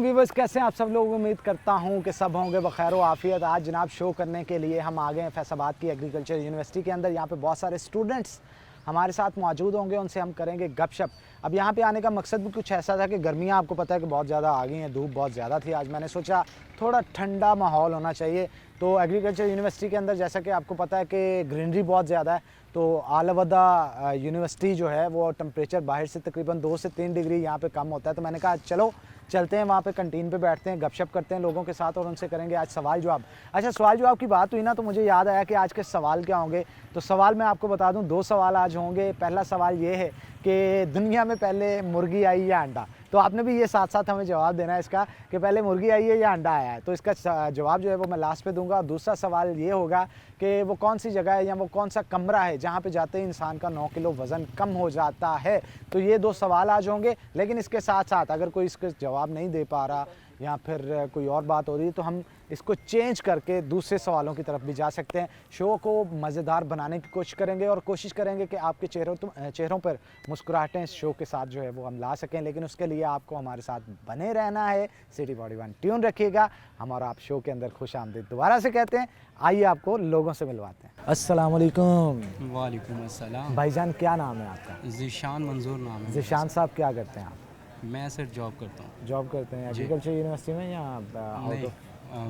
Viewers कैसे हैं आप सब लोग। उम्मीद करता हूं कि सब होंगे बखैर व आफियत। आज जनाब शो करने के लिए हम आ गए हैं फैसलाबाद की एग्रीकल्चर यूनिवर्सिटी के अंदर। यहाँ पे बहुत सारे स्टूडेंट्स हमारे साथ मौजूद होंगे, उनसे हम करेंगे गपशप। अब यहाँ पे आने का मकसद भी कुछ ऐसा था कि गर्मियाँ आपको पता है कि बहुत ज़्यादा आ गई हैं, धूप बहुत ज़्यादा थी। आज मैंने सोचा थोड़ा ठंडा माहौल होना चाहिए, तो एग्रीकल्चर यूनिवर्सिटी के अंदर जैसा कि आपको पता है कि ग्रीनरी बहुत ज़्यादा है, तो आलवदा यूनिवर्सिटी जो है वो टेम्परेचर बाहर से तकरीबन 2 से 3 डिग्री यहाँ पे कम होता है। तो मैंने कहा चलो चलते हैं वहाँ पे कंटीन पे बैठते हैं, गपशप करते हैं लोगों के साथ और उनसे करेंगे आज सवाल जवाब। अच्छा, सवाल जवाब की बात हुई ना तो मुझे याद आया कि आज के सवाल क्या होंगे। तो सवाल मैं आपको बता दूं, 2 सवाल आज होंगे। पहला सवाल ये है कि दुनिया में पहले मुर्गी आई या अंडा। तो आपने भी ये साथ साथ हमें जवाब देना है इसका कि पहले मुर्गी आई है या अंडा आया है। तो इसका जवाब जो है वो मैं लास्ट पे दूंगा। दूसरा सवाल ये होगा कि वो कौन सी जगह है या वो कौन सा कमरा है जहाँ पे जाते ही इंसान का 9 किलो वज़न कम हो जाता है। तो ये 2 सवाल आज होंगे, लेकिन इसके साथ साथ अगर कोई इसका जवाब नहीं दे पा रहा या फिर कोई और बात हो रही है तो हम इसको चेंज करके दूसरे सवालों की तरफ भी जा सकते हैं। शो को मज़ेदार बनाने की कोशिश करेंगे और कोशिश करेंगे कि आपके चेहरों पर मुस्कुराहटें इस शो के साथ जो है वो हम ला सकें। लेकिन उसके लिए आपको हमारे साथ बने रहना है। सिटी 41 ट्यून रखिएगा। हमारा आप शो के अंदर खुश आमदीद दोबारा से कहते हैं। आइए आपको लोगों से मिलवाते हैं। अस्सलाम वालेकुम। वालेकुम अस्सलाम। भाईजान क्या नाम है आपका? ज़ीशान मंजूर नाम है। ज़ीशान साहब क्या करते हैं आप? मैं सर जॉब करता हूँ। जॉब करते हैं एग्रीकल्चर यूनिवर्सिटी में या आउट ऑफ?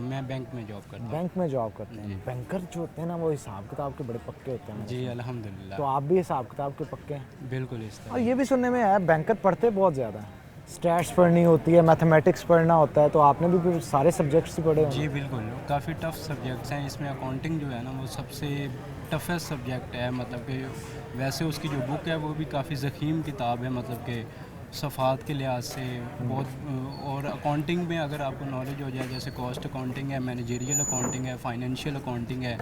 मैं बैंक में जॉब करता हूँ। बैंक में जॉब करते हैं। बैंकर जो होते हैं ना वो हिसाब किताब के बड़े पक्के होते हैं। जी अल्हम्दुलिल्लाह। तो आप भी हिसाब किताब के पक्के हैं? बिल्कुल इस तरह। और ये भी सुनने में आया बैंकर पढ़ते बहुत ज़्यादा हैं, स्टैट्स पढ़नी होती है, मैथमेटिक्स पढ़ना होता है। तो आपने भी फिर सारे सब्जेक्ट्स ही पढ़े होंगे? जी बिल्कुल, काफ़ी टफ सब्जेक्ट्स हैं। इसमें अकाउंटिंग जो है ना वो सबसे टफेस्ट सब्जेक्ट है। मतलब कि वैसे उसकी जो बुक है वो भी काफ़ी ज़ख़ीम किताब है, मतलब कि सफ़ात के लिहाज से बहुत। और अकाउंटिंग में अगर आपको नॉलेज हो जाए, जैसे कॉस्ट अकाउंटिंग है, मैनेजरियल अकाउंटिंग है, फाइनेंशियल अकाउंटिंग है,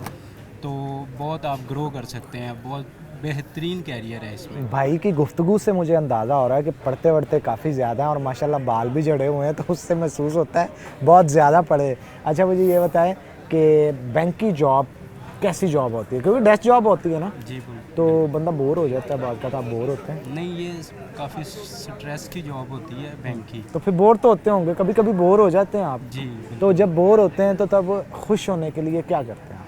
तो बहुत आप ग्रो कर सकते हैं। बहुत बेहतरीन कैरियर है इसमें। भाई की गुफ्तगू से मुझे अंदाज़ा हो रहा है कि पढ़ते वढ़ते काफ़ी ज़्यादा हैं और माशाल्लाह बाल भी जड़े हुए हैं, तो उससे महसूस होता है बहुत ज़्यादा पढ़े। अच्छा, मुझे ये बताएं कि बैंक की जॉब कैसी जॉब होती है? क्योंकि डेस्क जॉब होती है ना, जी बिल्कुल। तो बंदा बोर हो जाता है। बात का आप बोर होते हैं? नहीं, ये काफ़ी स्ट्रेस की जॉब होती है बैंक की। तो फिर बोर तो होते होंगे, कभी कभी बोर हो जाते हैं आप? जी तो जब बोर होते हैं तो तब खुश होने के लिए क्या करते हैं आप?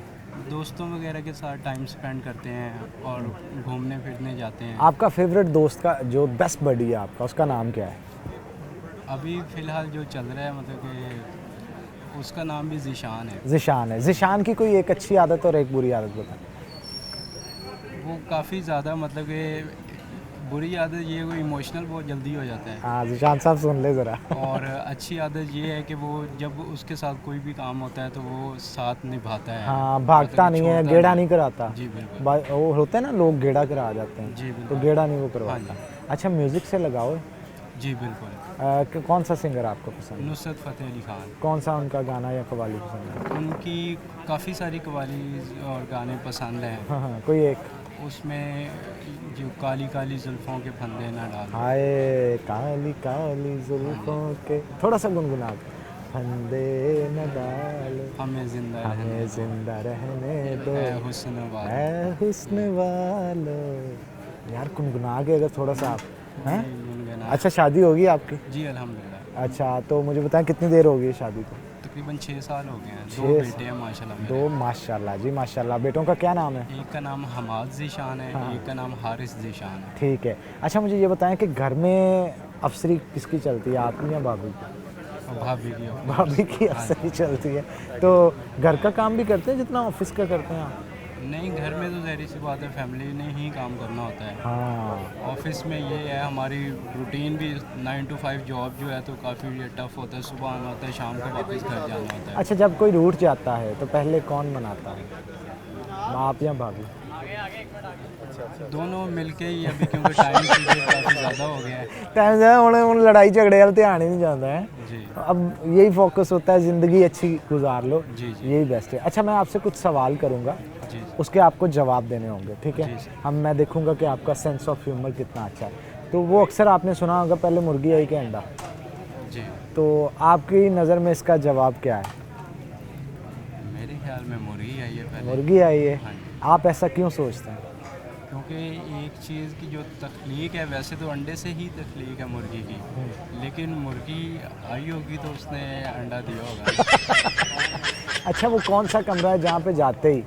दोस्तों वगैरह के साथ टाइम स्पेंड करते हैं और घूमने फिरने जाते हैं। आपका फेवरेट दोस्त का जो बेस्ट बडी है आपका, उसका नाम क्या है? अभी फ़िलहाल जो चल रहा है, मतलब कि उसका नाम भी ज़ीशान है। ज़ीशान है। ज़ीशान की कोई एक अच्छी आदत और एक बुरी आदत बताएं। वो काफ़ी ज़्यादा, मतलब कि बुरी आदत ये, वो इमोशनल बहुत जल्दी हो जाता है। हाँ ज़ीशान साहब सुन ले ज़रा। और अच्छी आदत ये है कि वो जब उसके साथ कोई भी काम होता है तो वो साथ निभाता है। हाँ, भागता मतलब नहीं है, छोड़ता गेड़ा नहीं कराता। जी बिल्कुल। वो होते हैं ना लोग गेड़ा करा जाते हैं, जी तो बिल्कुल। गेड़ा नहीं वो करवाता। हाँ जी। अच्छा, म्यूज़िक से लगाओ। जी बिल्कुल। कौन सा सिंगर आपको पसंद है? नुसरत फ़तेह अली ख़ान। कौन सा उनका गाना या कवाली पसंद है? उनकी काफ़ी सारी कवाली और गाने पसंद हैं। हाँ हाँ, कोई एक। उसमें जो काली काली जुल्फ़ों के फंदे ना डालो। हाय काली काली जुल्फों के, थोड़ा सा गुनगुना के। फंदे न डालो, हमें ज़िंदा रहने हमें दो, जिंदा रहने दो, ऐ हुस्न वालो। ऐ हुस्न वालो। यार गुनगुना के अगर थोड़ा सा आप हैं। गुनगुना। अच्छा, शादी होगी आपकी? जी अल्हम्दुलिल्लाह। अच्छा, तो मुझे बताएं कितनी देर हो गई शादी को? तकरीबन 6 साल हो गए हैं। 2 6 बेटे हैं माशाल्लाह मेरे। 2 माशाल्लाह जी माशाल्लाह। बेटों का क्या नाम है? एक का नाम हमाद ज़ीशान है। हाँ। एक का नाम हारिस ज़ीशान है। ठीक है। अच्छा, मुझे ये बताएं कि घर में अफसरी किसकी चलती है, आपकी या भाभी की? और भाभी की हो। भाभी की अफसरी चलती है। तो घर का काम भी करते हैं जितना ऑफिस का करते हैं आप? नहीं, घर में तो ज़ाहिर सी बात है फैमिली ने ही काम करना होता है। हाँ। ऑफिस में ये है, हमारी रूटीन भी 9 to 5 जॉब जो है तो काफ़ी टफ होता है। सुबह आना होता है, शाम को वापस घर जाना होता है। अच्छा, जब कोई रूठ जाता है तो पहले कौन मनाता है, आप या भाभी? दोनों मिलके ही अभी, क्योंकि टाइम पीरियड काफ़ी ज़्यादा हो गया है। टाइम जो है उन्हें लड़ाई झगड़े वाला ध्यान ही नहीं जाता है। जी अब यही फोकस होता है, ज़िंदगी अच्छी गुजार लो, जी जी यही बेस्ट है। अच्छा, मैं आपसे कुछ सवाल करूँगा, जी उसके आपको जवाब देने होंगे, ठीक है? जी सर। मैं देखूंगा कि आपका सेंस ऑफ ह्यूमर कितना अच्छा है। तो वो अक्सर आपने सुना होगा, पहले मुर्गी आई कि अंडा। जी। तो आपकी नज़र में इसका जवाब क्या है? मेरे ख्याल में मुर्गी आई है पहले। मुर्गी आई है। हाँ जी। आप ऐसा क्यों सोचते हैं? क्योंकि एक चीज़ की जो तख्लीक है, वैसे तो अंडे से ही तख्लीक है मुर्गी की, लेकिन मुर्गी आई होगी तो उसने अंडा दिया होगा। अच्छा, वो कौन सा कमरा है जहाँ पे जाते ही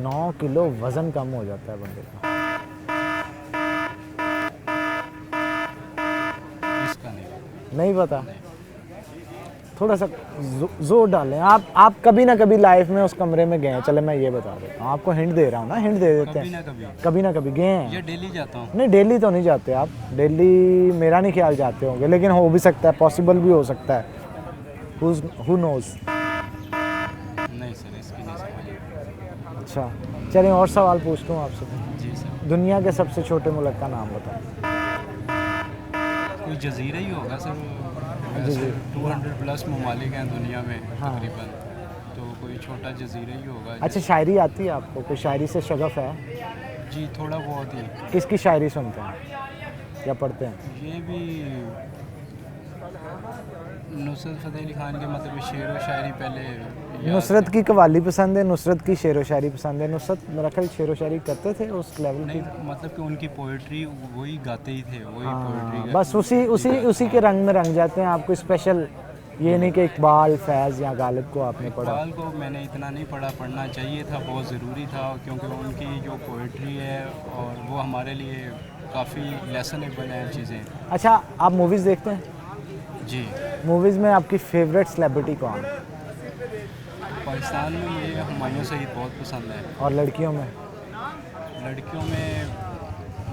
9 किलो वज़न कम हो जाता है बंदे का? इसका नहीं। नहीं पता। थोड़ा सा जोर डालें आप कभी ना कभी लाइफ में उस कमरे में गए हैं। चले मैं ये बता देता हूँ आपको, हिंट दे रहा हूँ ना, हिंट दे देते कभी हैं। ना कभी। कभी ना कभी गए हैं। ये डेली जाता हूँ। नहीं, डेली तो नहीं जाते आप, डेली मेरा नहीं ख्याल जाते होंगे, लेकिन हो भी सकता है, पॉसिबल भी हो सकता है। Who nose. नहीं सर, इसकी नहीं समझ। अच्छा, चलिए और सवाल पूछता हूँ आपसे। जी सर। दुनिया के सबसे छोटे मुल्क का नाम बताओ। कोई जजीरा ही होगा सर। जी, वैसे जी। 200 प्लस ममालिक हैं दुनिया में हाँ। तकरीबन, तो कोई छोटा जजीरा ही होगा। अच्छा, शायरी आती है आपको? कोई शायरी से शगफ है? जी थोड़ा बहुत ही। किसकी शायरी सुनते हैं या पढ़ते हैं? ये भी नुसरत फ़तेह अली खान के मतलब शेर व शायरी पहले याद नुसरत है। की कव्वाली पसंद है, नुसरत की शेर व शायरी पसंद है। नुसरत मेरा ख्याल शेर व शायरी करते थे उस लेवल की। नहीं मतलब कि उनकी पोइट्री वही गाते ही थे, वही हाँ, पोइट्री बस उसी के रंग में रंग जाते हैं। आपको स्पेशल ये नहीं कि इकबाल, फैज़ या गालिब को आपने पढ़ा। इकबाल को मैंने इतना नहीं पढ़ा, पढ़ना चाहिए था, बहुत ज़रूरी था, क्योंकि उनकी जो पोइट्री है और वो हमारे लिए काफ़ी लेसनेबल हैं चीज़ें। अच्छा, आप मूवीज़ देखते हैं? जी। मूवीज़ में आपकी फेवरेट सेलिब्रिटी कौन है? पाकिस्तान में ये हुमायूं सईद बहुत पसंद है। और लड़कियों में? लड़कियों में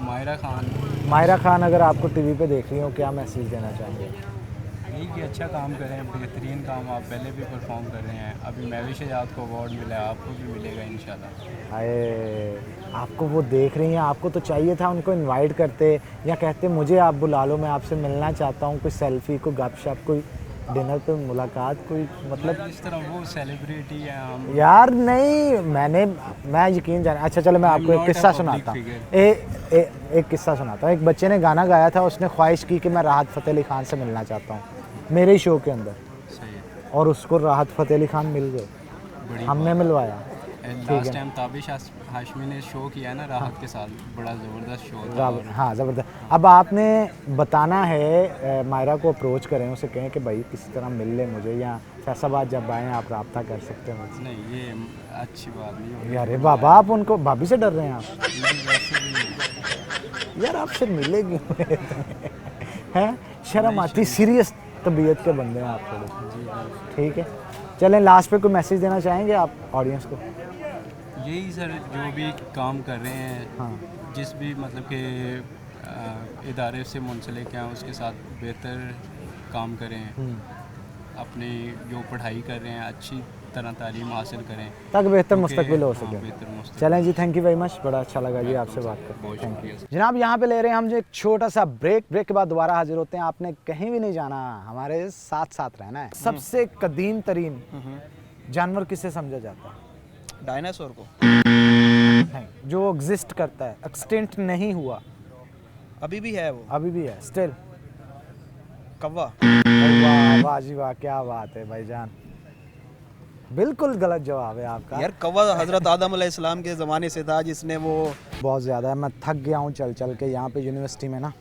मायरा खान। मायरा खान अगर आपको टीवी पे देख रही हो, क्या मैसेज देना चाहेंगे? यही कि अच्छा काम करें, बेहतरीन काम आप पहले भी परफॉर्म कर रहे हैं। अभी महविश आज़ाद को अवार्ड मिला है, आपको भी मिलेगा इंशाल्लाह। हाय, आपको वो देख रही हैं, आपको तो चाहिए था उनको इनवाइट करते या कहते मुझे आप बुला लो, मैं आपसे मिलना चाहता हूँ। कोई सेल्फी, कोई गपशप, कोई डिनर पे मुलाकात, कोई मतलब इस तरह वो सेलिब्रिटी है हम। यार नहीं, मैं यकीन जान। अच्छा चलो मैं I'm आपको एक not a किस्सा public सुनाता हूँ। figure। एक किस्सा सुनाता हूँ। एक बच्चे ने गाना गाया था, उसने ख्वाहिश की कि मैं राहत फ़तेह अली खान से मिलना चाहता हूँ, मेरे ही शो के अंदर, सही है। और उसको राहत फ़तेह अली खान मिल गए, बड़ी हमने मिलवाया। लास्ट टाइम ताबिश हाशमी ने शो किया है ना राहत के साथ, बड़ा ज़बरदस्त शो था। और हाँ, ज़बरदस्त। अब आपने बताना है, मायरा को अप्रोच करें, उसे कहें कि भाई किसी तरह मिल ले मुझे, या फैसलाबाद जब आएँ आप रब्ता कर सकते हैं मुझसे। नहीं ये अच्छी बात नहीं होगी। यार बाबा, आप उनको भाभी से डर रहे हैं आप? नहीं, वैसे भी यार आपसे मिलेगी हैं, शर्म आती, सीरियस तबीयत के बंदे हैं आप थोड़े। ठीक है, चलें लास्ट पे कोई मैसेज देना चाहेंगे आप ऑडियंस को? यही सर, जो भी काम कर रहे हैं, हाँ, जिस भी मतलब के इदारे से मुंसलिक हैं उसके साथ बेहतर काम करें। अपनी जो पढ़ाई कर रहे हैं अच्छी तरह तालीम हासिल करें, ताकि बेहतर क्योंकि- मुस्तकबिल हो हाँ, सके। बेहतर मुस्तकबिल। चलें जी, थैंक यू वेरी मच, बड़ा अच्छा लगा जी आपसे बात करके। बहुत थैंक शुक्रिया यू सर। जनाब। यहाँ पे ले रहे हैं हम जो एक छोटा सा ब्रेक के बाद दोबारा हाजिर होते हैं। आपने कहीं भी नहीं जाना, हमारे साथ साथ रहना है। सबसे कदीम तरीन जानवर किसे समझा जाता है? डायनासोर को। नहीं, जो एग्जिस्ट करता है, एक्सटिंक्ट नहीं हुआ, अभी भी है वो। अभी भी है, स्टिल। कौवा। वाह वाह जी वाह, क्या बात है भाईजान, बिल्कुल गलत जवाब है आपका। यार कौवा हजरत आदम अलैहिस्सलाम के ज़माने से था, जिसने वो बहुत ज़्यादा है, मैं थक गया हूँ चल चल के यहाँ पे यूनिवर्सिटी में ना,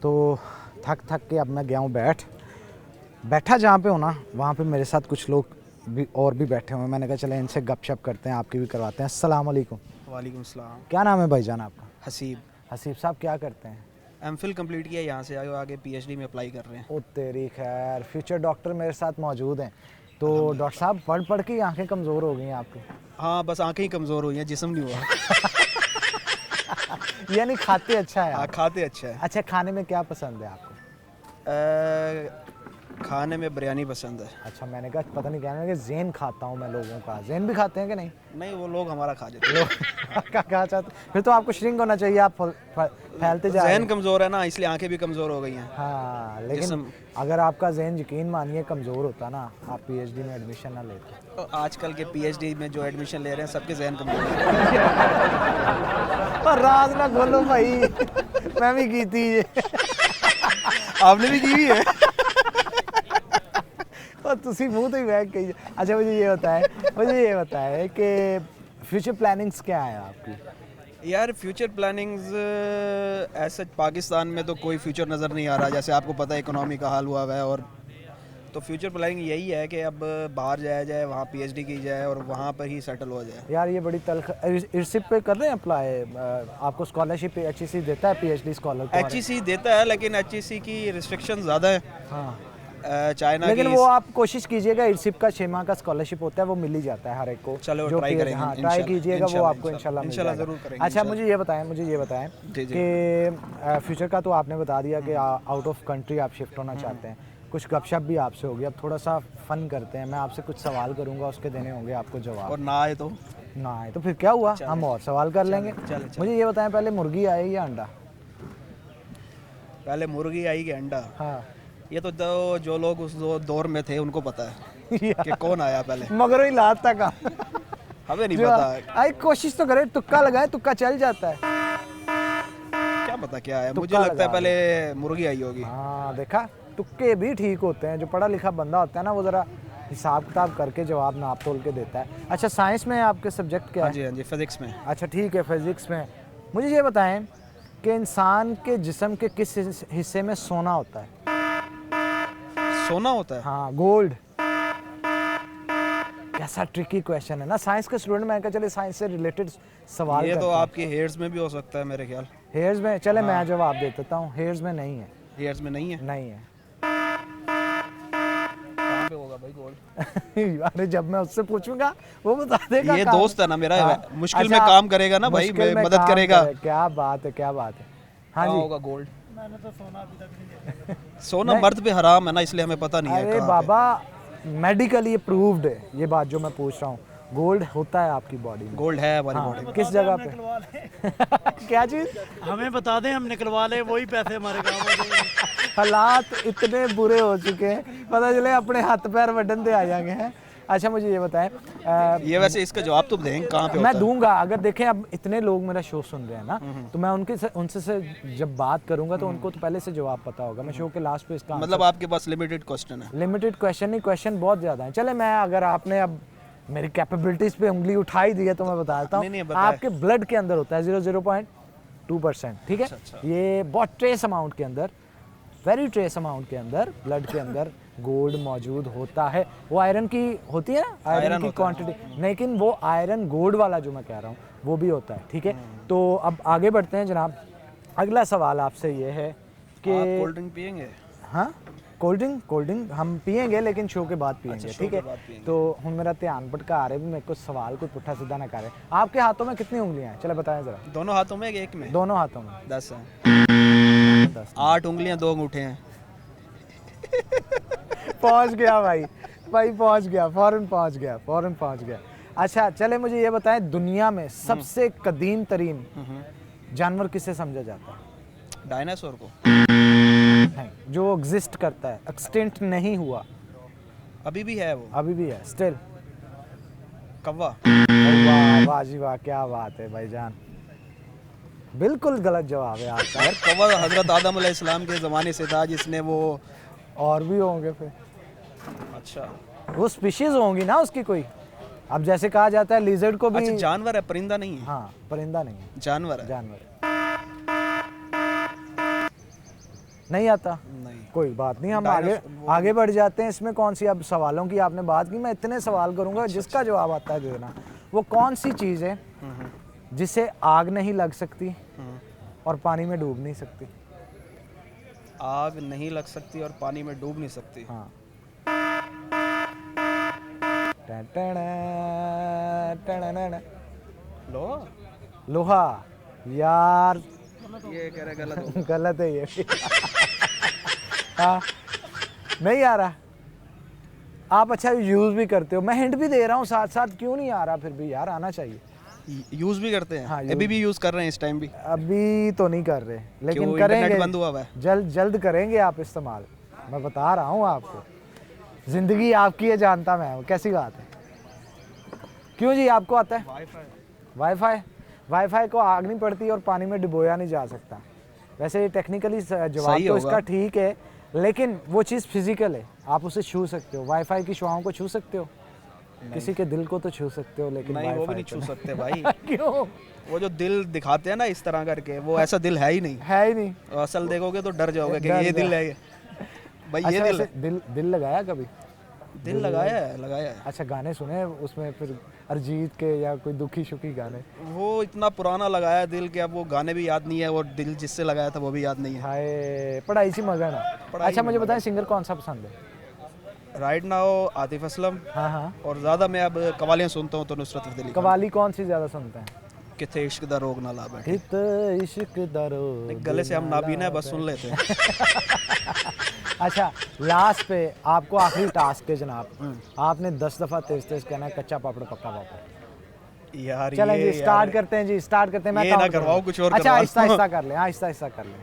तो थक के अब मैं गया हूँ बैठा जहाँ पे हूँ ना, वहाँ पे मेरे साथ कुछ लोग भी और भी बैठे हुए हैं। मैंने कहा चले इनसे गपशप करते हैं, आपकी भी करवाते हैं। अस्सलाम वालेकुम। वालेकुम सलाम। क्या नाम है भाईजान आपका? हसीब। हसीब साहब, क्या करते हैं? एमफिल कंप्लीट किया, यहाँ से आगे पीएचडी में अप्लाई कर रहे हैं। ओ तेरी खैर, फ्यूचर डॉक्टर मेरे साथ मौजूद हैं। तो डॉक्टर साहब, पढ़ के आंखें कमज़ोर हो गई हैं आपकी? हाँ, बस आंखें ही कमज़ोर हुई हैं, जिस्म नहीं हुआ। यानी खाते अच्छा है हाँ, आप? खाते अच्छा है। अच्छा, खाने में क्या पसंद है आपको? खाने में बिरयानी पसंद है। अच्छा, मैंने कहा पता नहीं, कहने लगे ज़ेन खाता हूँ मैं लोगों का। ज़ेन भी खाते हैं कि नहीं? नहीं, वो लोग हमारा खा जाते हैं। क्या कहा चाहते? फिर तो आपको श्रिंक होना चाहिए, आप फैलते जा रहे जहन हैं। कमज़ोर है ना, इसलिए आंखें भी कमज़ोर हो गई हैं। हाँ, लेकिन जिस्म- अगर आपका जहन यकीन मानिए कमज़ोर होता ना, आप पीएचडी में एडमिशन ना लेते। तो आजकल के पीएचडी में जो एडमिशन ले रहे हैं, सबके जहन कमज़ोर हैं। पर राज ना खोलो भाई, मैं भी की थी ये। आपने भी की हुई है? और तुसी मुंह तो ही बैग कही। अच्छा मुझे ये बताए कि फ्यूचर प्लानिंग्स क्या है आपकी? यार फ्यूचर प्लानिंग्स ऐसे पाकिस्तान में तो कोई फ्यूचर नज़र नहीं आ रहा, जैसे आपको पता है इकोनॉमी का हाल हुआ हुआ है। और तो फ्यूचर प्लानिंग यही है कि अब बाहर जाया जाए, वहाँ पीएचडी की जाए और वहाँ पर ही सेटल हो जाए। यार ये बड़ी तल्ख इरसिप पे कर रहे हैं अप्लाई, आपको स्कॉलरशिप एचईसी देता है पीएचडी स्कॉलर को? एचईसी देता है, लेकिन एचईसी की रिस्ट्रिक्शन ज़्यादा है। हाँ, चाइना लेकिन की वो आप कोशिश कीजिएगा, इरसिप का 6 माह का स्कॉलरशिप होता है, वो मिल ही जाता है हर एक को। चलो जो ट्राई करेंगे, हाँ, ट्राई इंशाल्लाह, कीजिएगा, वो इंशाल्लाह, आपको इंशाल्लाह मिल इंशाल्लाह जाएगा। ज़रूर करेंगे। अच्छा, इंशाल्लाह। मुझे ये बताएं जी, जी। कि फ्यूचर का तो आपने बता दिया कि आउट ऑफ कंट्री आप शिफ्ट होना चाहते हैं, कुछ गपशप भी आपसे होगी। अब थोड़ा सा फन करते हैं, मैं आपसे कुछ सवाल करूंगा, उसके देने होंगे आपको जवाब। और ना आए तो ना आए तो फिर क्या हुआ, हम और सवाल कर लेंगे। चले। मुझे ये बताएं, पहले मुर्गी आए या अंडा? पहले मुर्गी आई कि अंडा? हाँ ये तो जो लोग उस दौर में थे उनको पता है कि कौन आया पहले। मगर ही लात तक हमें नहीं पता। आई कोशिश तो करे, तुक्का लगाए, तुक्का चल जाता है। क्या पता क्या है, मुझे तुक्का लगता है लगा पहले मुर्गी आई होगी। हाँ देखा, तुक्के भी ठीक होते हैं। जो पढ़ा लिखा बंदा होता है ना, वो ज़रा हिसाब किताब करके जवाब नाप तोल के देता है। अच्छा, साइंस में आपके सब्जेक्ट क्या हाँ है? जी, हाँ जी, फिजिक्स में। अच्छा ठीक है, फिजिक्स में। मुझे ये बताएं कि इंसान के जिस्म के किस हिस्से में सोना होता है? सोना होता है? हाँ, गोल्ड। कैसा ट्रिकी क्वेश्चन है ना, साइंस के स्टूडेंट। मैं कहा चले साइंस से रिलेटेड सवाल ये करते तो हैं। आपके हेयर्स में भी हो सकता है मेरे ख्याल। हेयर्स में? चले मैं जवाब दे देता हूँ, हेयर्स में नहीं है। हेयर्स में नहीं है? नहीं है। कहाँ पे होगा भाई गोल्ड? अरे जब मैं उससे पूछूंगा वो बता देगा। ये कहाँ- दोस्त है ना मेरा, हाँ। मुश्किल अच्छा, में काम करेगा ना भाई, मुश्किल में मदद काम करेगा। क्या बात है, क्या बात है। हाँ कहाँ जी। होगा गोल्ड? सोना मर्द पे हराम है ना, इसलिए हमें पता नहीं है अरे कहाँ पे। बाबा, मेडिकली प्रूव्ड है ये बात जो मैं पूछ रहा हूँ। गोल्ड होता है आपकी बॉडी में। गोल्ड है हमारी हाँ, बॉडी। किस जगह पे? क्या चीज? हमें बता दें, हम निकलवा लें, वही पैसे हमारे काम आ जाएंगे। हालात इतने बुरे हो चुके हैं, पता चले अपने हाथ पैर वडन दे आ जाएंगे हैं। अच्छा मुझे ये बताएं, ये वैसे इसका जवाब तो दें कहाँ पे मैं होता है? दूंगा। अगर देखें अब इतने लोग मेरा शो सुन रहे हैं ना, तो मैं उनसे से जब बात करूंगा तो उनको तो पहले से जवाब पता होगा। मैं शो के लास्ट पे इसका मतलब आपके पास लिमिटेड क्वेश्चन है? लिमिटेड क्वेश्चन नहीं, क्वेश्चन बहुत ज़्यादा है। चले मैं, अगर आपने अब मेरी कैपेबिलिटीज़ पे उंगली उठाई दी है तो मैं बता देता नहीं, हूँ। बताएं। आपके ब्लड के अंदर होता है 0.2%, ठीक है? ये बहुत ट्रेस अमाउंट के अंदर, वेरी ट्रेस अमाउंट के अंदर ब्लड के अंदर गोल्ड मौजूद होता है। वो आयरन की होती है ना, आयरन की क्वांटिटी, लेकिन वो आयरन गोल्ड वाला जो मैं कह रहा हूँ वो भी होता है, ठीक है? तो अब आगे बढ़ते हैं जनाब। अगला सवाल आपसे ये है कि आप कोल्ड ड्रिंक पियेंगे? हाँ, कोल्ड ड्रिंक हम पियेंगे, लेकिन शो के बाद पियेंगे, शो ठीक के है? बाद पियेंगे। तो हम मेरा ध्यान भटका आ रहे हैं, मेरे को सवाल कोई पुट्ठा सीधा ना करे। आपके हाथों में कितनी उंगलियां हैं? चलो बताएं जरा। दोनों हाथों में एक में? दोनों हाथों में 10 हैं। 10। 8 उंगलियां 2 अंगूठे हैं। पहुंच गया भाई, पहुंच गया, फौरन पहुंच गया। अच्छा चले मुझे ये बताएं, दुनिया में सबसे कदीम तरीन जानवर किसे समझा जाता है? डायनासोर को? नहीं, जो एग्जिस्ट करता है, एक्सटिंक्ट नहीं हुआ, अभी भी है वो? अभी भी है स्टिल। कौवा? वाह वाह जी वाह, क्या बात है भाईजान, बिल्कुल गलत जवाब है आपका। यार कौवा हजरत आदम अलैहिस्सलाम के ज़माने से था, जिसने वो। और भी होंगे फिर, अच्छा, वो स्पीशीज होंगी ना उसकी कोई। अब जैसे कहा जाता है लिजर्ड को भी। अच्छा जानवर है, परिंदा नहीं है? हाँ, परिंदा नहीं है, जानवर है। जानवर नहीं आता। नहीं। कोई बात नहीं, हम आगे बढ़ जाते हैं। इसमें कौन सी, अब सवालों की आपने बात की, मैं इतने सवाल करूंगा जिसका जवाब आता है देना। वो कौन सी चीज़ है जिसे आग नहीं लग सकती और पानी में डूब नहीं सकती? आग नहीं लग सकती और पानी में डूब नहीं सकती? हाँ। टन-टन-टन-टन-टन। लोहा? लोहा? यार ये कह रहा गलत हो। गलत है ये। हाँ, नहीं आ रहा। आप अच्छा यूज भी करते हो, मैं हिंट भी दे रहा हूँ साथ साथ, क्यों नहीं आ रहा? फिर भी यार आना चाहिए। यूज भी करते हैं? हाँ, अभी भी यूज कर रहे हैं इस टाइम भी? अभी तो नहीं कर रहे, लेकिन क्यों, करेंगे। इंटरनेट बंद हुआ हुआ है? जल्द करेंगे आप इस्तेमाल, मैं बता रहा हूँ आपको। जिंदगी आपकी है, जानता मैं हूँ, कैसी बात है। क्यों जी, आपको आता है? वाईफाई को आग नहीं पड़ती और पानी में डुबोया नहीं जा सकता। वैसे टेक्निकली जवाब तो इसका ठीक है, लेकिन वो चीज़ फिजिकल है, आप उसे छू सकते हो। वाईफाई की शुआओं को छू सकते हो? किसी के दिल को तो छू सकते हो लेकिन नहीं वो भी वाईफाई नहीं पे छू सकते भाई। क्यों? वो जो दिल दिखाते हैं ना इस तरह करके, वो ऐसा दिल है ही नहीं। है ही नहीं। और असल देखोगे तो डर जाओगे कि डर ये दिल जा- है ये। भाई ये अच्छा दिल वैसे दिल लगाया कभी? है। दिल लगाया है, लगाया है। अच्छा गाने सुने उसमें फिर अरिजीत के या कोई दुखी सुखी गाने? वो इतना पुराना लगाया दिल कि अब वो गाने भी याद नहीं है, और दिल जिससे लगाया था वो भी याद नहीं है। हाय पढ़ाई सी मगन है। पढ़ाई अच्छा में मुझे बताएं सिंगर कौन सा पसंद है? राइट नाउ आतिफ असलम, हाँ हाँ। और ज़्यादा मैं अब कवालियाँ सुनता हूँ तो नुसरत फतेह अली खान। कवाली कौन सी ज़्यादा सुनते हैं? किथे इश्क दा रोग ना ला बैठे। हित इश्क दरो गले से हम नाबीना है, बस सुन लेते हैं। अच्छा लास्ट पे आपको आखिरी टास्क है जनाब, आपने 10 दफ़ा तेज तेज कहना है कच्चा पापड़ पक्का पापड़। यार चलें ये जी स्टार्ट करते हैं जी, स्टार्ट करते हैं। मैं ये ना count करवाओ, करूंगा। कुछ और अच्छा करवा आहिस्ता दो। आहिस्ता कर लें, आहिस्ता आहिस्ता कर लें।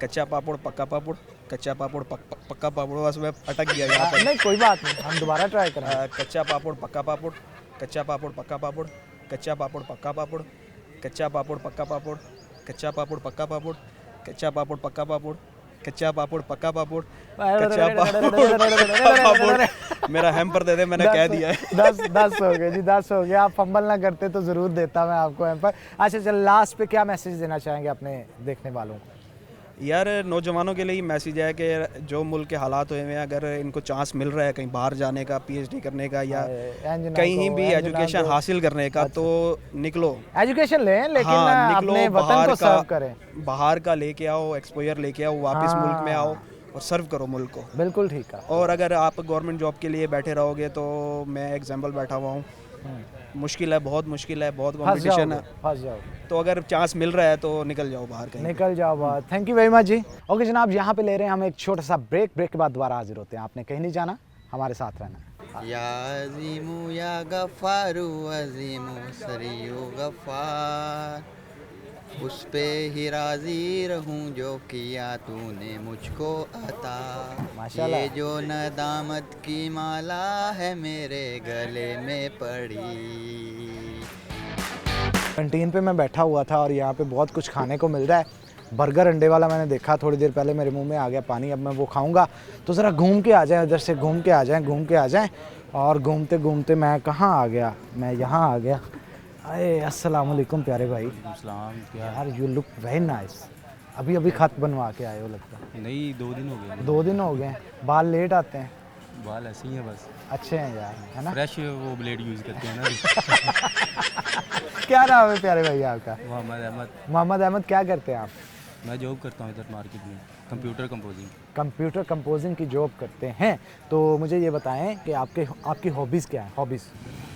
कच्चा पापड़ पक्का पापड़, कच्चा पापड़ पक्का पापड़। बस मैं अटक गया यहाँ पर। नहीं कोई बात नहीं, हम दोबारा ट्राई करेंगे। कच्चा पापड़ पक्का पापड़, कच्चा पापड़ पक्का पापड़, कच्चा पापड़ पक्का पापड़, कच्चा पापड़ पक्का पापड़, कच्चा पापड़ पक्का पापड़, कच्चा पापड़ पक्का पापड़, कच्चा पापड़ पक्का पापड़, कच्चा पापड़। मेरा हैम्पर दे दे, मैंने कह दिया है। 10 हो गए जी, 10 हो गए। आप फंबल ना करते तो ज़रूर देता मैं आपको यहाँ पर। अच्छा चल लास्ट पे क्या मैसेज देना चाहेंगे अपने देखने वालों को? यार नौजवानों के लिए ही मैसेज है कि जो मुल्क के हालात हुए हैं, अगर इनको चांस मिल रहा है कहीं बाहर जाने का, पीएचडी करने का या कहीं भी एजुकेशन हासिल करने का, तो निकलो, एजुकेशन लें लेकिन हाँ, निकलो, अपने वतन को सर्व करें। बाहर का लेके आओ, एक्सपोजर लेके आओ, वापस मुल्क में आओ और सर्व करो मुल्क को। बिल्कुल ठीक है। और अगर आप गवर्नमेंट जॉब के लिए बैठे रहोगे तो मैं एग्जाम्पल बैठा हुआ हूँ, मुश्किल है, बहुत मुश्किल है, बहुत कंपटीशन है। फंस जाओ। तो अगर चांस मिल रहा है तो निकल जाओ बाहर कहीं। निकल जाओ बाहर। थैंक यू वेरी मच जी। ओके जनाब यहाँ पे ले रहे हैं हम एक छोटा सा ब्रेक, ब्रेक के बाद दोबारा हाजिर होते हैं। आपने कहीं नहीं जाना, हमारे साथ रहना। या अजीमु या गफ़ारू अजीमु सरियो गफ़ार, उस पे ही राजी रहूं जो किया तूने मुझको अता। माशाल्लाह। ये जो नदामत की माला है मेरे गले में पड़ी। कैंटीन पे मैं बैठा हुआ था और यहाँ पे बहुत कुछ खाने को मिल रहा है। बर्गर अंडे वाला मैंने देखा थोड़ी देर पहले, मेरे मुंह में आ गया पानी। अब मैं वो खाऊंगा। तो ज़रा घूम के आ जाएं, उधर से घूम के आ जाएं, घूम के आ जाएं। और घूमते घूमते मैं कहाँ आ गया, मैं यहाँ आ गया। अरे अस्सलाम वालेकुम प्यारे भाई। यार यू लुक वेरी नाइस। अभी अभी खत बनवा के आए हो लगता है। नहीं 2 दिन हो गए। 2 दिन हो गए। बाल लेट आते हैं? बाल ऐसे ही हैं बस, अच्छे हैं यार, है ना? फ्रेश वो ब्लेड यूज़ करते हैं ना। क्या नाम है प्यारे भाई आपका? मोहम्मद अहमद। मोहम्मद अहमद। क्या करते हैं आप? मैं जॉब करता हूँ इधर मार्केट में, कंप्यूटर कंपोजिंग। कंप्यूटर कंपोजिंग की जॉब करते हैं। तो मुझे ये बताएं कि आपकी हॉबीज़ क्या है? हॉबीज़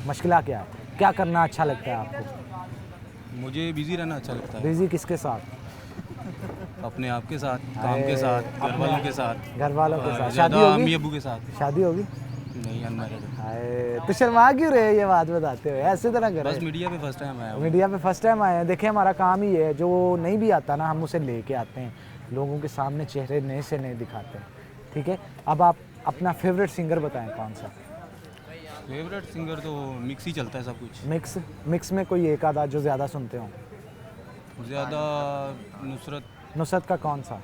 मशकिला क्या है? क्या करना अच्छा लगता है आपको? मुझे बिज़ी रहना अच्छा लगता है, बिजी किसके साथ? अपने आप के साथ, काम के साथ, घर वालों के साथ, घर वालों के साथ। शादी ज़्यादा होगी? अम्मी अबू के साथ। शादी होगी? नहीं, अनमैरिड। हाय तो शर्मा क्यों रहे ये बात बताते हुए? ऐसे तरह बस करें। मीडिया पे फर्स्ट टाइम आया हूँ। मीडिया पे फर्स्ट टाइम आए हैं। देखिए हमारा काम ही है, जो नहीं भी आता ना हम उसे लेके आते हैं, लोगों के सामने चेहरे नए से नए दिखाते हैं। ठीक है, अब आप अपना फेवरेट सिंगर बताएं कौन सा? फेवरेट सिंगर तो मिक्स ही चलता है सब कुछ। मिक्स में कोई एक आधा जो ज़्यादा सुनते हो? ज़्यादा नुसरत नुसरत का कौन सा?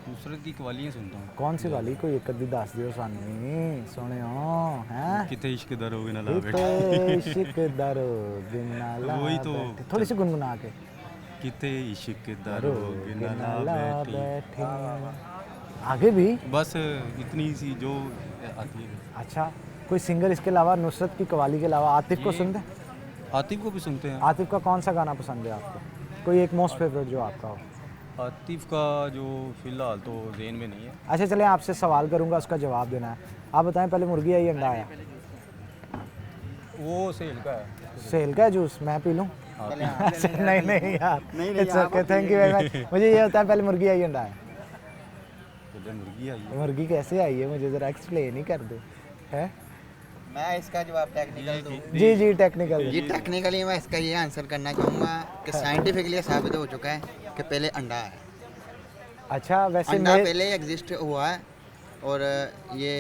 नुसरत की कवालियाँ सुनता हूँ। कौन सी वाली? कोई एक अद्धी दस दियो सानू सुने हो हैं? कितने इश्क दरोगे ना ला किते बैठे, इश्क दरोगे ना ला वही तो। बैठे। थोड़ी सी गुनगुना के। कितने इश्क दरोगे दरोगे ना ना ला ला बैठे। बैठे। आगे भी? बस इतनी सी जो आती है। अच्छा कोई सिंगर इसके अलावा, नुसरत की कवाली के अलावा आतिफ को सुनते हैं? आतिफ को भी सुनते हैं। आतिफ का कौन सा गाना पसंद है आपको? कोई एक मोस्ट फेवरेट जो आपका हो? आतिफ का जो फिलहाल तो ज़हन में नहीं है। अच्छा चलें आपसे सवाल करूंगा, उसका जवाब देना है। आप बताएं पहले मुर्गी आई अंडा आया? वो सेल का है। सेल का जूस मैं पी लूँ? नहीं नहीं यार, it's okay, thank you very much. मुझे ये होता है पहले मुर्गी आई अंडा आया? पहले मुर्गी आई है। मुर्गी कैसे आई है मुझे ज़रा एक्सप्लेन ही कर दो। है मैं इसका जवाब टेक्निकल दूँ? जी जी टेक्निकल। जी टेक्निकली मैं इसका ये आंसर करना चाहूँगा कि साइंटिफिकली साबित हो चुका है कि पहले अंडा है। अच्छा वैसे अंडा मैं पहले एग्जिस्ट हुआ है और ये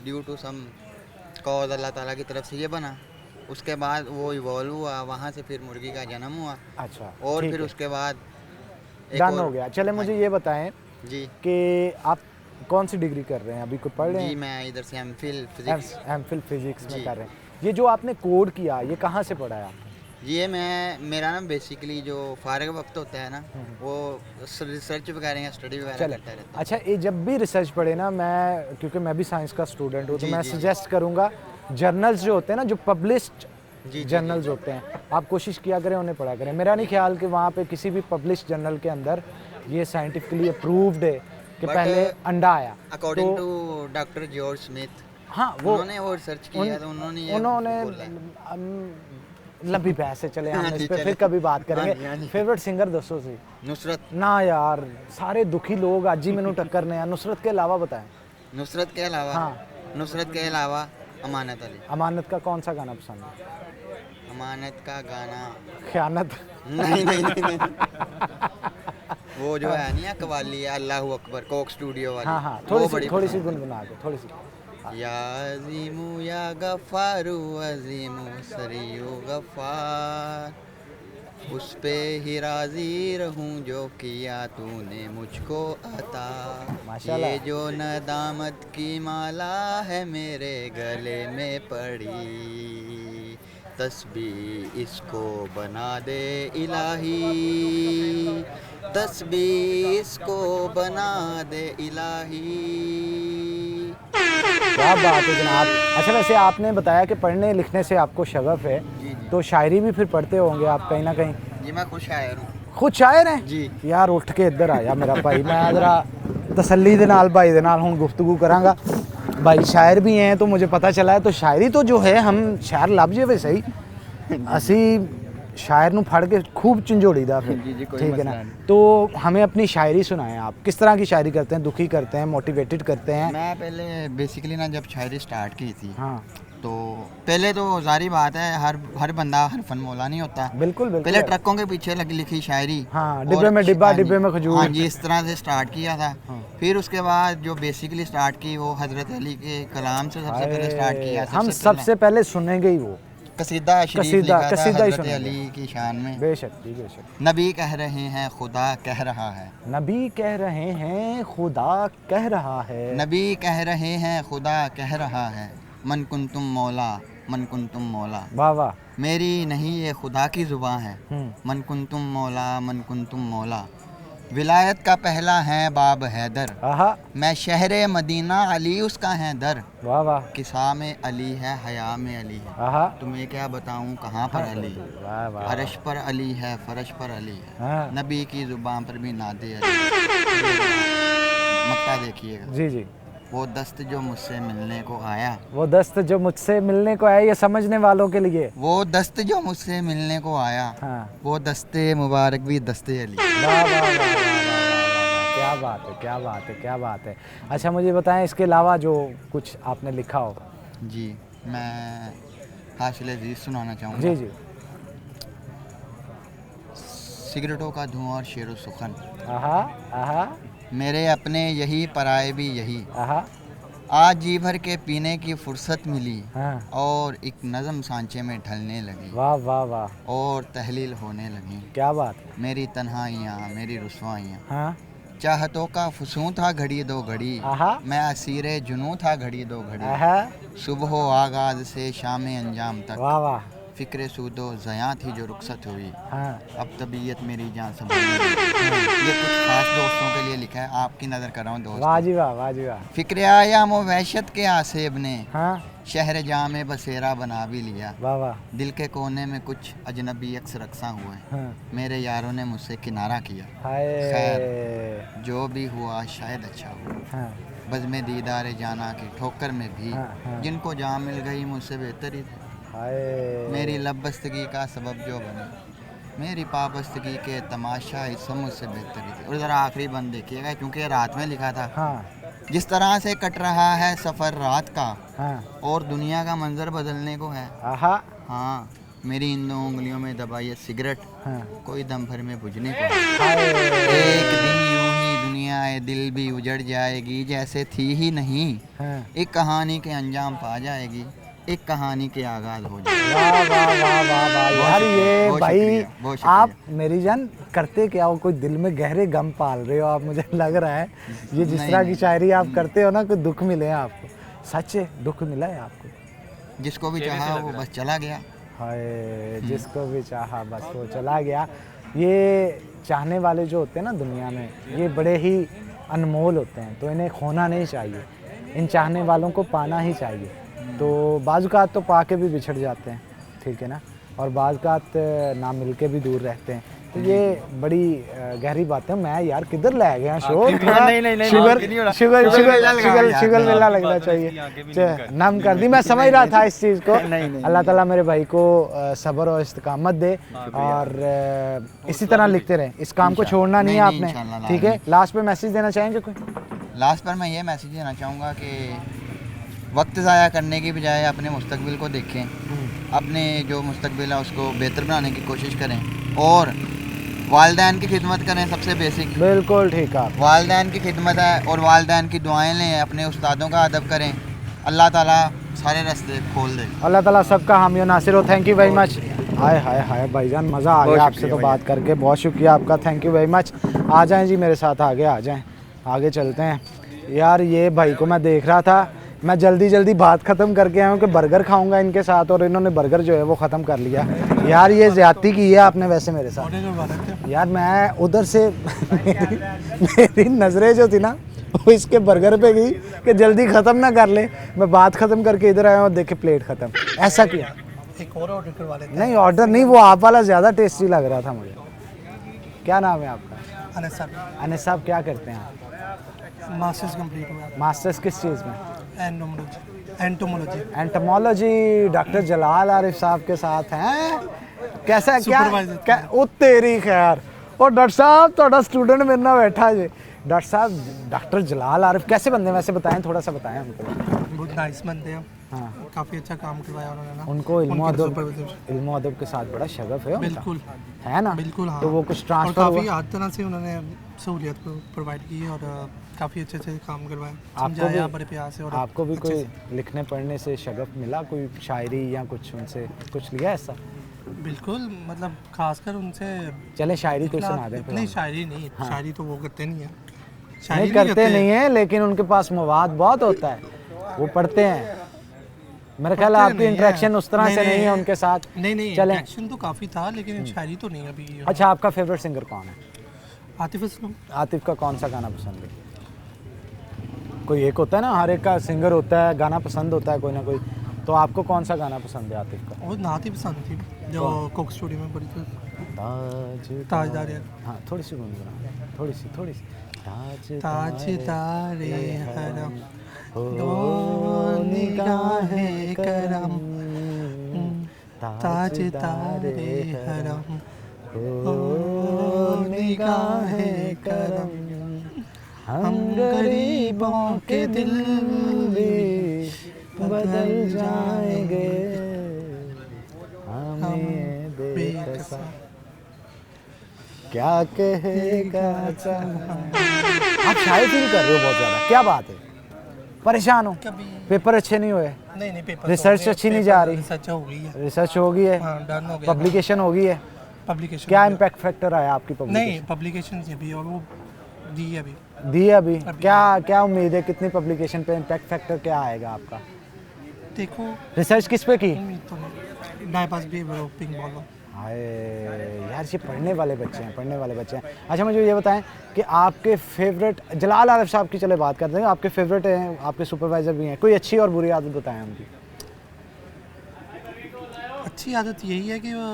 ड्यू टू सम कॉज अल्लाह ताला की तरफ से ये बना। उसके बाद वो इवॉल्व हुआ, वहाँ से फिर मुर्गी का जन्म हुआ अच्छा और ठीक फिर है। उसके बाद एक डन और- हो गया। चले मुझे ये बताएं जी कि आप कौन सी डिग्री कर रहे हैं अभी, कुछ पढ़ रहे जी हैं? मैं इधर से एमफिल फिजिक्स। एमफिल फिजिक्स में जी। कर रहे हैं। ये जो आपने कोड किया ये कहाँ से पढ़ा है आपने? ये मेरा ना बेसिकली जो फारग वक्त होता है ना, वो रिसर्च वगैरह या स्टडी वगैरह चले, करता रहता अच्छा ये जब भी रिसर्च पढ़े ना, मैं क्योंकि मैं भी साइंस का स्टूडेंट हूँ तो जी, मैं जी, सजेस्ट करूँगा जर्नल्स जो होते हैं ना, जो पब्लिश्ड जी, जर्नल्स होते हैं, आप कोशिश किया करें उन्हें पढ़ा करें। मेरा नहीं ख्याल कि वहाँ पे किसी भी पब्लिश्ड जर्नल के अंदर ये साइंटिफिकली अप्रूव्ड है कि But, पहले अंडा आया। अकॉर्डिंग तो टू डॉक्टर जॉर्ज स्मिथ, हाँ वो उन्होंने वो रिसर्च किया तो उन्होंने ये उन्होंने बोला है। लंबी बहस से चले, हम हाँ इस जी, पे चले। फिर कभी बात हाँ जी, हाँ करेंगे। जी। फेवरेट सिंगर दसो सी नुसरत ना यार, सारे दुखी लोग आज ही मैंने टक्कर ने। नुसरत के अलावा बताएं। नुसरत के अलावा हाँ। नुसरत के अलावा अमानत अली। अमानत का कौन सा गाना पसंद है? अमानत का गाना ख्यानत। नहीं नहीं नहीं, नहीं। वो जो है नहीं कवाली है अल्लाह अकबर कोक स्टूडियो वाली। हाँ हाँ, वो थोड़ी बड़ी सी थोड़ी सी पसंद है। गुनगुना के, थोड़ी सी। या अजीमु या गफारू अजीमु सरियो गफार, उस पे ही राजी रहूं जो किया तूने मुझको अता। माशाल्लाह। ये जो नदामत की माला है मेरे गले में पड़ी, तस्बीह इसको बना दे इलाही, तस्बीह इसको बना दे इलाही। क्या बात है जनाब। अच्छा वैसे आपने बताया कि पढ़ने लिखने से आपको शगफ है, जी जी तो शायरी भी फिर पढ़ते होंगे आप कहीं ना कहीं? जी मैं खुश आया हूँ खुद शायर हैं जी। यार? उठ के ਇੱਧਰ ਆਇਆ मेरा भाई, मैं जरा तसल्ली ਦੇ ਨਾਲ भाई ਦੇ ਨਾਲ ਹੁਣ गुफ्तगू करांगा। भाई शायर भी हैं तो मुझे पता चला है, तो शायरी तो जो है हम शायर ਲੱਭ ਜੇ वैसे ही ਅਸੀਂ शायर ਨੂੰ ਫੜ के खूब ਝੰਜੋੜੀ ਦਾ फिर, जी, जी, कोई ठीक है ना? मसला नहीं। तो हमें अपनी शायरी सुनाएं आप। किस तरह की शायरी करते हैं? दुखी करते हैं, मोटिवेटेड करते हैं? मैं पहले बेसिकली ना जब शायरी स्टार्ट की थी हाँ तो पहले तो जारी बात है हर बंदा हर फन मौला नहीं होता। बिल्कुल बिल्कुल। पहले ट्रकों के पीछे लगी लिखी शायरी, हाँ, डिब्बे और- में डिब्बा, हाँ जी, डिब्बे में खजूर। हाँ जी, इस तरह से स्टार्ट किया था। हाँ। फिर उसके बाद जो बेसिकली स्टार्ट की वो हज़रत अली के कलाम से सबसे पहले स्टार्ट किया। हम सबसे पहले सुनेंगे ही वो कसीदा शरीफ कसीदा- लिखा था कसीदा ही हज़रत सुनेंगे। अली की शान में। बेशक जी बेशक। नबी कह रहे हैं खुदा कह रहा है, नबी कह रहे हैं खुदा कह रहा है। नबी कह रहे हैं खुदा कह रहा है, मन कुन तुम मौला मन कुन तुम मौला। वाह वाह। मेरी नहीं ये खुदा की ज़ुबान है, हम्म। मन कुन तुम मौला मन कुन तुम मौला। विलायत का पहला है बाब हैदर, आहा मैं शहर मदीना अली उसका है दर। वाह वाह। किसा में अली है हया में अली है, आहा तुम्हें क्या बताऊं कहाँ पर अली। वाह वाह। फर्श पर अली है फर्श पर अली है, हाँ नबी की ज़ुबान पर भी नादे अली है। मक्ता देखिएगा, जी जी। वो दस्त जो मुझसे मिलने को आया, वो दस्त जो मुझसे मिलने को आया, ये समझने वालों के लिए। वो दस्त जो मुझसे मिलने को आया, हाँ वो दस्ते मुबारक भी दस्ते अली। वाह वाह वाह वाह वाह वाह। क्या बात है क्या बात है क्या बात है। अच्छा मुझे बताएं इसके अलावा जो कुछ आपने लिखा हो। जी मैं हासिल अजीज सुनाना चाहूँगा। जी जी। सिगरेटों का धुआं और शेर सुखन, आहा आहा मेरे अपने यही पराए भी यही। आहा। आज जी भर के पीने की फुर्सत मिली, हाँ और एक नज़म सांचे में ढलने लगी, वाह वाह वाह। और तहलील होने लगी। क्या बात है। मेरी तन्हाइयाँ मेरी रुसवाइयाँ, हाँ चाहतों का फसूं था घड़ी दो घड़ी, आहा मैं असीरे जुनूं था घड़ी दो घड़ी। आहा। सुबह आगाज से शाम अंजाम तक, वाह वाह। फिक्र सूदो ज़यां थी जो रुखसत हुई, हाँ अब तबीयत मेरी जान संभालने लगी। ये कुछ खास दोस्तों के लिए लिखा है, आपकी नज़र कर रहा हूँ वाह दोस्त। जी वाह वाह जी वाह। फिक्र आया मो वहशत के आसेब ने, हाँ शहर जामे बसेरा बना भी लिया। वाह वाह। दिल के कोने में कुछ अजनबी अक्स रक्सा हुए, हाँ मेरे यारों ने मुझसे किनारा किया। हाय। जो भी हुआ शायद अच्छा हुआ, हाँ बज़्म दीदार जाना की ठोकर में भी, हाँ, हाँ। जिनको जान मिल गई मुझसे बेहतर ही थे। हाय। मेरी लबस्तगी का सबब जो बने, मेरी पाबस्तगी के तमाशा इस सब मुझसे बेहतर ही थे। और ज़रा आखिरी बंद देखिएगा क्योंकि रात में लिखा था। हाँ जिस तरह से कट रहा है सफ़र रात का, हाँ और दुनिया का मंजर बदलने को है। आहा हाँ मेरी इन दो उंगलियों में दबाई है सिगरेट, हाँ कोई दम भर में बुझने को है। हाय। एक दिन यूं ही दुनिया दिल भी उजड़ जाएगी, जैसे थी ही नहीं, हाँ एक कहानी के अंजाम पा जाएगी। एक कहानी के आगाज हो जाए। वाह वाह वाह वाह वाह यार, ये बहुत भाई शुक्रिया, बहुत शुक्रिया। आप मेरी जान करते क्या हो, कोई दिल में गहरे गम पाल रहे हो आप, मुझे लग रहा है ये जिस नहीं, तरह की नहीं। शायरी आप करते हो ना, कोई दुख मिले हैं आपको, सच है दुख मिला है आपको? जिसको भी चाहा वो बस चला गया। हाय, जिसको भी चाहा बस वो चला गया। ये चाहने वाले जो होते हैं ना दुनिया में, ये बड़े ही अनमोल होते हैं, तो इन्हें खोना नहीं चाहिए, इन चाहने वालों को पाना ही चाहिए। तो बाज़-औक़ात तो पाके भी बिछड़ जाते हैं, ठीक है ना, और बाज़-औक़ात ना मिलके भी दूर रहते हैं। तो ये बड़ी गहरी बात है। मैं यार किधर ले गया शो, थोड़ा शुगर मेला लगना चाहिए, नम कर दी। मैं समझ रहा था इस चीज़ को। अल्लाह ताला मेरे भाई को सब्र और इस्तिकामत दे, और इसी तरह लिखते रहें, इस काम को छोड़ना नहीं है नहीं, आपने, इंशाल्लाह, ठीक है। लास्ट पे मैसेज देना चाहेंगे कोई? लास्ट पर मैं ये मैसेज देना चाहूँगा कि वक्त ज़ाया करने की बजाय अपने मुस्तकबिल को देखें, अपने जो मुस्तकबिल है उसको बेहतर बनाने की कोशिश करें, और वालिदैन की खिदमत करें। सबसे बेसिक बिल्कुल ठीक है। वालिदैन की खिदमत है, और वालिदैन की दुआएं लें, अपने उस्तादों का अदब करें। अल्लाह ताला सारे रास्ते खोल दे। अल्लाह ताला सबका हामी और नासिर हो। Thank you very much. Hi hi hi भाईजान, मज़ा आ गया आपसे तो बात करके, बहुत शुक्रिया आपका, थैंक यू वेरी मच। आ जाएं जी मेरे साथ, आगे आ जाएं, आगे चलते हैं। यार ये भाई को मैं देख रहा था, मैं जल्दी जल्दी बात ख़त्म करके आया हूँ कि बर्गर खाऊंगा इनके साथ, और इन्होंने बर्गर जो है वो ख़त्म कर लिया। यार ये ज़्यादती की है आपने वैसे मेरे साथ। यार मैं उधर से मेरी नज़रें जो थी ना वो इसके बर्गर पे गई कि जल्दी ख़त्म ना कर ले। मैं बात ख़त्म करके इधर आया और देखे प्लेट ख़त्म। ऐसा किया? एक और ऑर्डर करवा लेते नहीं ऑर्डर नहीं, वो आप वाला ज़्यादा टेस्टी लग रहा था मुझे। क्या नाम है आपका? हैं। अनस साहब, अनिस साहब, क्या करते हैं आप? मास्टर्स कंप्लीट हुआ, मास्टर्स किस चीज़ में? एंटोमोलॉजी। एंटोमोलॉजी। डॉक्टर जलाल आरिफ साहब के साथ हैं। कैसा क्या, Supervisor क्या ओ तेरी खैर। और डॉक्टर साहब थोड़ा स्टूडेंट मेरे ना बैठा जी। डॉक्टर साहब डॉक्टर जलाल आरिफ कैसे बंदे हैं वैसे, बताएं थोड़ा सा, बताएं हमको। बहुत नाइस बंदे हैं, हाँ, काफ़ी अच्छा काम करवाया उन्होंने ना। उनको इल्म उनके अदब, supervisor। इल्म अदब के साथ बड़ा शगफ है उनका, बिल्कुल है ना? बिल्कुल, हाँ। तो वो कुछ और ट्रांसफर काफ़ी हुआ? हर तरह से उन्होंने सहूलियत प्रोवाइड की, और काफ़ी अच्छे से काम करवाया, आपको समझाया भी- बड़े प्यार से। और आपको भी अच्छे कोई से। लिखने पढ़ने से शगफ मिला, कोई शायरी या कुछ उनसे कुछ लिया ऐसा? बिल्कुल, मतलब खासकर उनसे चले शायरी कोई इतना- सुना दें फिर नहीं हम। शायरी नहीं, शायरी तो वो करते नहीं है, नहीं करते नहीं है, लेकिन उनके पास मवाद बहुत होता है, वो पढ़ते हैं। मेरा ख्याल है पढ़ते आपकी नहीं इंटरेक्शन है। उस तरह से नहीं, नहीं है नहीं। उनके साथ। नहीं चलें। एक्शन तो काफ़ी था, लेकिन शायरी तो नहीं अभी। अच्छा, आपका फेवरेट सिंगर कौन है? आतिफ असलम। आतिफ का कौन सा गाना पसंद है? कोई एक होता है ना, हर एक का सिंगर होता है, गाना पसंद होता है कोई ना कोई, तो आपको कौन सा गाना पसंद है आतिफ का? वो नात ही पसंद थी जो कोक स्टूडियो में पड़ी थी, ताजदार यार। हाँ, थोड़ी सी गुनगुना, थोड़ी सी ताजदारे हरम, हो निगाहे करम, ताजदारे हरम, हो निगाहे करम, हम गरीबों के दिल भी बदल जाएंगे, हमें बेकसा क्या कहेगा आप शायद फील कर रहे हो बहुत ज़्यादा, क्या बात है? परेशान हो? कभी पेपर अच्छे नहीं हुए? नहीं पेपर रिसर्च अच्छी नहीं जा रही? रिसर्च हो गई है, रिसर्च हो गई है, हाँ डन हो गया, पब्लिकेशन हो गई है, पब्लिकेशन क्या इम्पैक्ट फैक्टर आया आपकी पब्लिकेशन? नहीं पब्लिकेशन से भी, और वो दी है अभी। दी है अभी? क्या क्या उम्मीद है, कितनी पब्लिकेशन पे इम्पैक्ट फैक्टर क्या आएगा आपका? देखो रिसर्च किस पे की? उम्मीद तो नहीं, मेरे पास भी पिंक बॉल हो। हाय यार, ये पढ़ने वाले बच्चे हैं, पढ़ने वाले बच्चे हैं। अच्छा मुझे ये बताएं कि आपके फेवरेट, जलाल आरिफ साहब की चले बात करते हैं, आपके फेवरेट हैं, आपके सुपरवाइज़र भी हैं, कोई अच्छी और बुरी आदत बताएं उनकी। अच्छी आदत यही है कि वो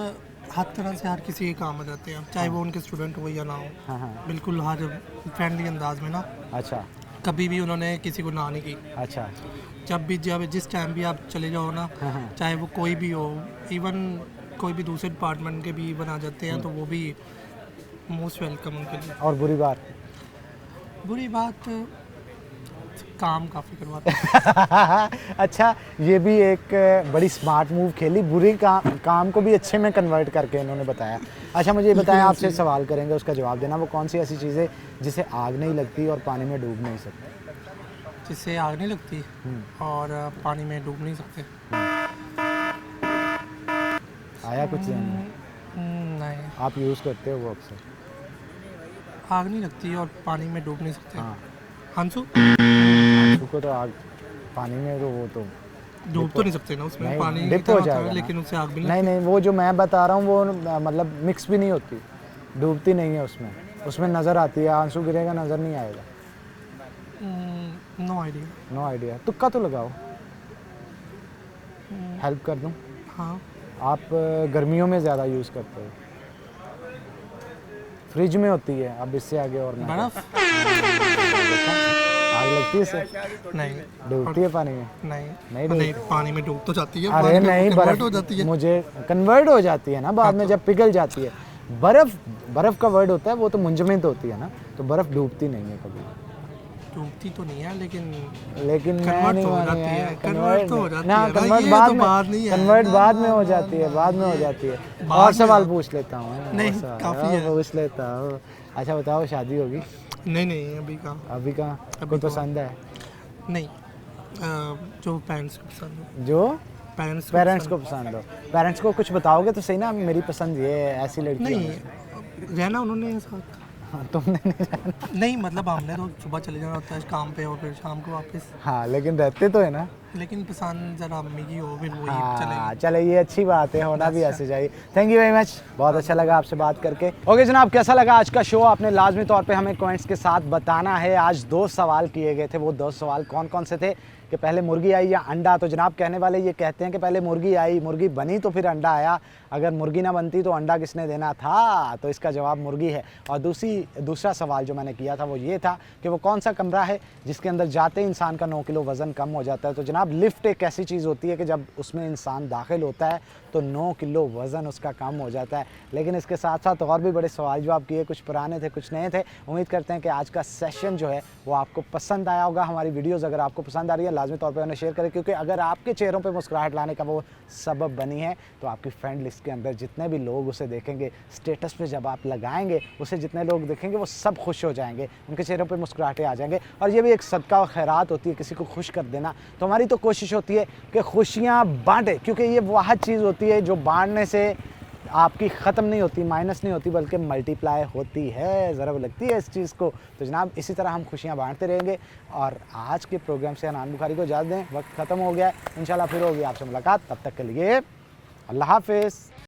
हर तरह से हर किसी के काम आ जाते हैं, चाहे वो उनके स्टूडेंट हो या ना हो। हाँ हाँ, बिल्कुल हर फ्रेंडली अंदाज में ना, अच्छा कभी भी उन्होंने किसी को ना नहीं की। अच्छा, जब जिस टाइम भी आप चले जाओ ना, हाँ हाँ, चाहे वो कोई भी हो, इवन कोई भी दूसरे डिपार्टमेंट के भी बना जाते हैं, तो वो भी मोस्ट वेलकम उनके लिए। और बुरी बात? बुरी बात, काम काफ़ी करवाते हैं। अच्छा, ये भी एक बड़ी स्मार्ट मूव खेली, बुरी काम को भी अच्छे में कन्वर्ट करके इन्होंने बताया। अच्छा मुझे ये बताएं, आपसे सवाल करेंगे उसका जवाब देना, वो कौन सी ऐसी चीज़ है जिसे आग नहीं लगती और पानी में डूब नहीं सकती? जिससे आग नहीं लगती और पानी में डूब नहीं सकते। आया कुछ ध्यान में? नहीं, आप यूज़ करते हो वो अक्सर? आग नहीं लगती और पानी में डूब नहीं सकते। हाँ, हंसू उसको तो आग पानी में तो वो तो डूब तो नहीं सकते ना उसमें, नहीं, पानी डिप इतना हो होता है, जाएगा ना। लेकिन उससे आग भी नहीं नहीं नहीं, वो जो मैं बता रहा हूँ वो मतलब मिक्स भी नहीं होती, डूबती नहीं है उसमें, उसमें नज़र आती है, आंसू गिरेगा नज़र नहीं आएगा। No idea. नो आइडिया, तुक्का तो लगाओ, हेल्प कर दूँ। हाँ, आप गर्मियों में ज़्यादा यूज़ करते हो, फ्रिज में होती है, अब इससे आगे और ना बर्फ आग लगती है इससे, नहीं, डूबती है पानी में? नहीं नहीं नहीं, पानी में डूब तो जाती है, अरे पानी में नहीं, convert बर्फ हो जाती है। मुझे कन्वर्ट हो जाती है ना बाद में जब पिघल जाती है। बर्फ का वर्ड होता है वो तो मुंजमद होती है ना, तो बर्फ डूबती नहीं है कभी। डूबती तो नहीं है, लेकिन लेकिन मैं Convert नहीं तो हो मानी जाती है, है, convert तो हो जाती ना, है ना, कन्वर्ट ये बाद तो में, बात नहीं है। कन्वर्ट ना, बाद में ना, हो ना, जाती है, ना, बाद में हो ये जाती है। बाद और में सवाल हो- पूछ लेता हूँ, नहीं, और सवाल काफ़ी है। पूछ लेता हूँ। अच्छा बताओ, शादी होगी? नहीं नहीं, अभी का अभी कहाँ? अभी कोई तो- पसंद है नहीं, जो पेरेंट्स को पसंद हो, जो पेरेंट्स को पसंद हो? पेरेंट्स को कुछ बताओगे तो सही ना, मेरी पसंद ये है, ऐसी लड़की नहीं, है। रहना उन्होंने साथ। हाँ, तुमने नहीं जाना। नहीं मतलब हमने तो सुबह चले जाना होता है काम पे और फिर शाम को वापस, हाँ, लेकिन रहते तो है ना। लेकिन पसंद जरा अम्मी की हो, फिर वही हाँ चलेगी। चले, ये अच्छी बात है, होना भी ऐसे चाहिए। थैंक यू वेरी मच, बहुत अच्छा लगा आपसे बात करके। ओके जनाब, कैसा लगा आज का शो? आपने लाजमी तौर पे हमें कमेंट्स के साथ बताना है। आज 2 सवाल किए गए थे, वो 2 सवाल कौन कौन से थे कि पहले मुर्गी आई या अंडा? तो जनाब कहने वाले ये कहते हैं कि पहले मुर्गी आई, मुर्गी बनी तो फिर अंडा आया, अगर मुर्गी ना बनती तो अंडा किसने देना था? तो इसका जवाब मुर्गी है। और दूसरा सवाल जो मैंने किया था वो ये था कि वो कौन सा कमरा है जिसके अंदर जाते ही इंसान का 9 किलो वज़न कम हो जाता है? तो जनाब लिफ्ट एक ऐसी चीज़ होती है कि जब उसमें इंसान दाखिल होता है तो 9 किलो वज़न उसका कम हो जाता है। लेकिन इसके साथ साथ और भी बड़े सवाल जवाब किए, कुछ पुराने थे कुछ नए थे। उम्मीद करते हैं कि आज का सेशन जो है वो आपको पसंद आया होगा। हमारी वीडियोज़ अगर आपको पसंद आ रही है लाजमी तौर पर उन्हें शेयर करें, क्योंकि अगर आपके चेहरों पर मुस्कुराहट लाने का वो सबब बनी है तो आपकी फ्रेंड लिस्ट के अंदर जितने भी लोग उसे देखेंगे, स्टेटस पे जब आप लगाएंगे उसे जितने लोग देखेंगे वो सब खुश हो जाएंगे, उनके चेहरों पे मुस्कुराहटें आ जाएंगे। और ये भी एक सदका और खैरात होती है, किसी को खुश कर देना। तो हमारी तो कोशिश होती है कि खुशियाँ बांटें, क्योंकि ये वह चीज़ होती है जो बांटने से आपकी ख़त्म नहीं होती, माइनस नहीं होती, बल्कि मल्टीप्लाई होती है, ज़रूर लगती है इस चीज़ को। तो जनाब इसी तरह हम खुशियाँ बांटते रहेंगे। और आज के प्रोग्राम से अनान बुखारी को इजाज़त दें, वक्त ख़त्म हो गया है। इंशाल्लाह फिर होगी आपसे मुलाकात, तब तक के लिए अल्लाह हाफ़िज़।